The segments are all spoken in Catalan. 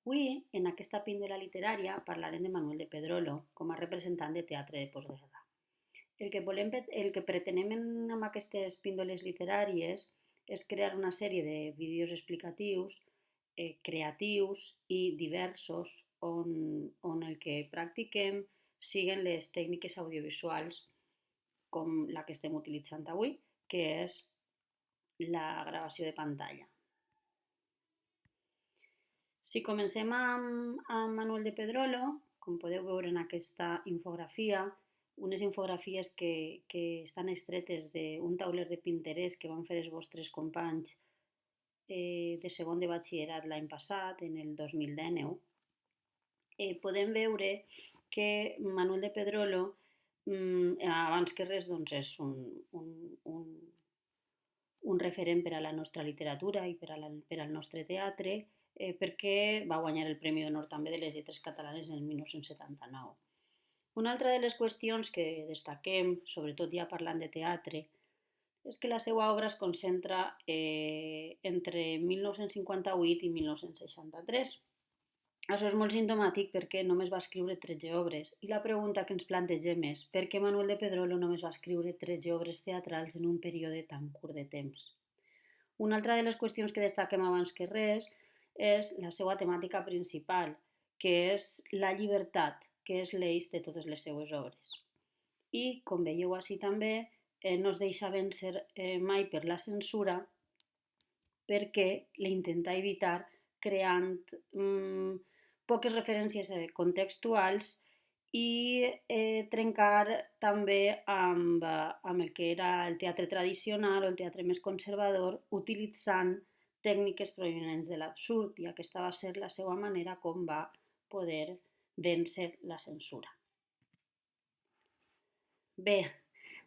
Avui, en aquesta píndola literària, parlarem de Manuel de Pedrolo com a representant de teatre de postguerra. El que pretenem amb aquestes píndoles literàries és crear una sèrie de vídeos explicatius, creatius i diversos on el que practiquem siguen les tècniques audiovisuals com la que estem utilitzant avui, que és la gravació de pantalla. Si comencem amb Manuel de Pedrolo, com podeu veure en aquesta infografia, unes infografies que estan extretes d'un tauler de Pinterest que van fer els vostres companys de segon de batxillerat l'any passat, en el 2019, podem veure que Manuel de Pedrolo, abans que res, doncs és un referent per a la nostra literatura i per al nostre teatre, perquè va guanyar el Premi d'Honor també de les Lletres Catalanes en el 1979. Una altra de les qüestions que destaquem, sobretot ja parlant de teatre, és que la seva obra es concentra entre 1958 i 1963. Això és molt simptomàtic perquè només va escriure 13 obres i la pregunta que ens plantegem és per què Manuel de Pedrolo només va escriure 13 obres teatrals en un període tan curt de temps. Una altra de les qüestions que destaquem abans que res és la seva temàtica principal, que és la llibertat, que és l'eix de totes les seues obres. I, com veieu així també, no es deixa vèncer mai per la censura perquè l'intenta evitar creant poques referències contextuals i trencar també amb el que era el teatre tradicional o el teatre més conservador, utilitzant tècniques provinents de l'absurd, i aquesta va ser la seva manera com va poder vèncer la censura. Bé,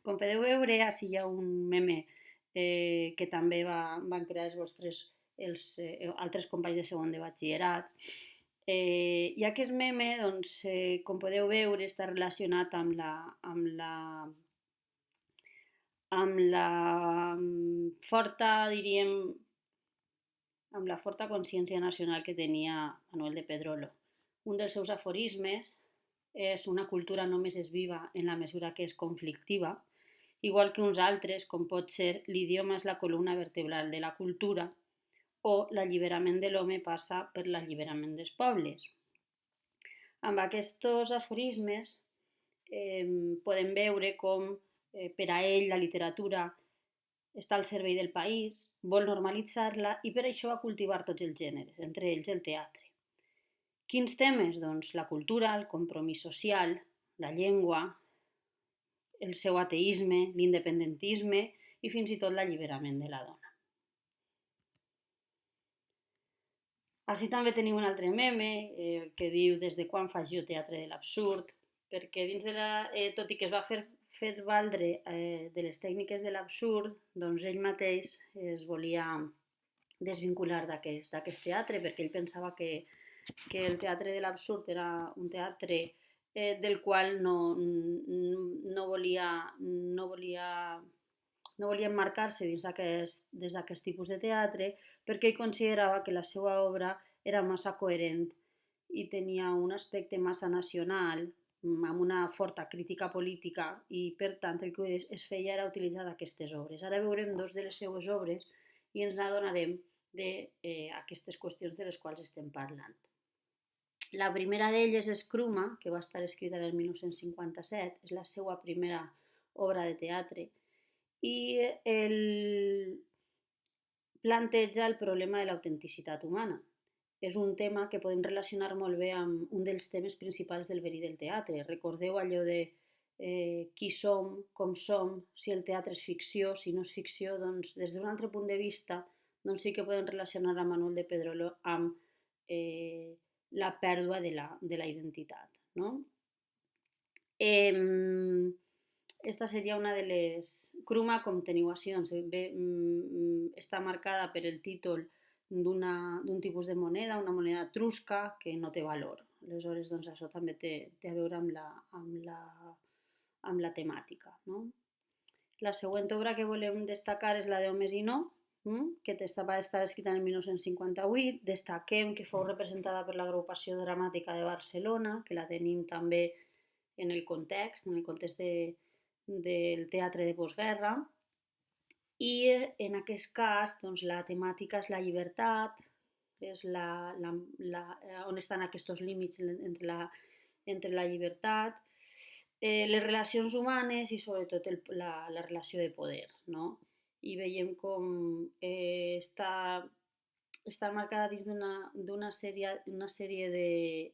com podeu veure, ací hi ha un meme que també van crear els altres companys de segon de batxillerat. I aquest meme, doncs, com podeu veure, està relacionat amb la forta, diríem, amb la forta consciència nacional que tenia Manuel de Pedrolo. Un dels seus aforismes és: una cultura només és viva en la mesura que és conflictiva, igual que uns altres, com pot ser l'idioma és la columna vertebral de la cultura o l'alliberament de l'home passa per l'alliberament dels pobles. Amb aquests aforismes podem veure com per a ell la literatura està al servei del país, vol normalitzar-la i per això va cultivar tots els gèneres, entre ells el teatre. Quins temes? Doncs la cultura, el compromís social, la llengua, el seu ateisme, l'independentisme i fins i tot l'alliberament de la dona. Així també tenim un altre meme que diu: des de quan faig jo teatre de l'absurd? Perquè tot i que es va fer valdre de les tècniques de l'absurd, doncs ell mateix es volia desvincular d'aquest teatre, perquè ell pensava que el teatre de l'absurd era un teatre del qual no volia emmarcar-se dins d'aquest tipus de teatre, perquè ell considerava que la seva obra era massa coherent i tenia un aspecte massa nacional, amb una forta crítica política, i per tant el que es feia era utilitzar aquestes obres. Ara veurem dos de les seues obres i ens adonarem d'aquestes qüestions de les quals estem parlant. La primera d'elles és Cruma, que va estar escrita en el 1957, és la seva primera obra de teatre, i planteja el problema de l'autenticitat humana. És un tema que podem relacionar molt bé amb un dels temes principals del verí del teatre. Recordeu allò de qui som, com som, si el teatre és ficció, si no és ficció, doncs des d'un altre punt de vista doncs sí que podem relacionar a Manuel de Pedrolo amb la pèrdua de la identitat. No? Esta seria una de les... Cruma, com teniu així, doncs, està marcada per el títol d'un tipus de moneda, una moneda etrusca que no té valor. Aleshores, doncs, això també té a veure amb la temàtica. No? La següent obra que volem destacar és la de Homes i no, que va estar escrita en el 1958. Destaquem que fou representada per l'Agrupació Dramàtica de Barcelona, que la tenim també en el context del teatre de postguerra. I en aquest cas doncs, la temàtica és la llibertat, és on estan aquests límits entre la llibertat, les relacions humanes i sobretot la relació de poder, no? I veiem com està marcada dins d'una sèrie de...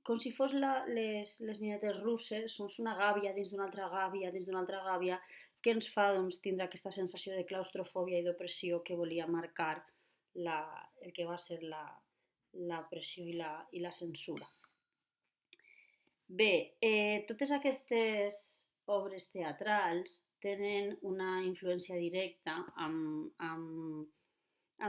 com si fos les ninetes russes, doncs una gàbia dins d'una altra gàbia, dins d'una altra gàbia, que ens fa doncs, tindre aquesta sensació de claustrofòbia i d'opressió que volia marcar el que va ser l'opressió i la censura. Bé, totes aquestes obres teatrals tenen una influència directa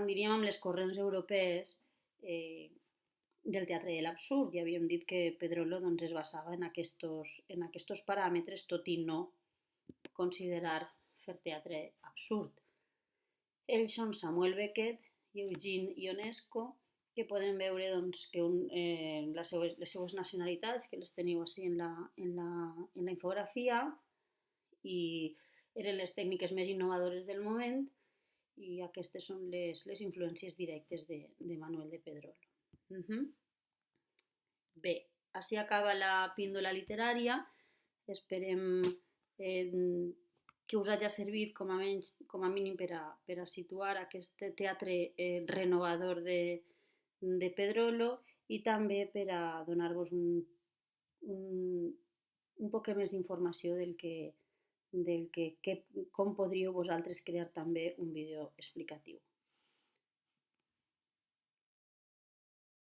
diríem, amb les corrents europees del teatre de l'absurd. Ja havíem dit que Pedrolo doncs, es basava en aquests paràmetres, tot i no considerar fer teatre absurd. Ells són Samuel Beckett i Eugene Ionesco, que podem veure doncs, que les seues nacionalitats, que les teniu així en la infografia, i eren les tècniques més innovadores del moment, i aquestes són les influències directes de Manuel de Pedrolo. Bé, així acaba la píndola literària. Esperem que us hagi servit com a mínim per a situar aquest teatre renovador de Pedrolo i també per a donar-vos un poc més d'informació com podríeu vosaltres crear també un vídeo explicatiu.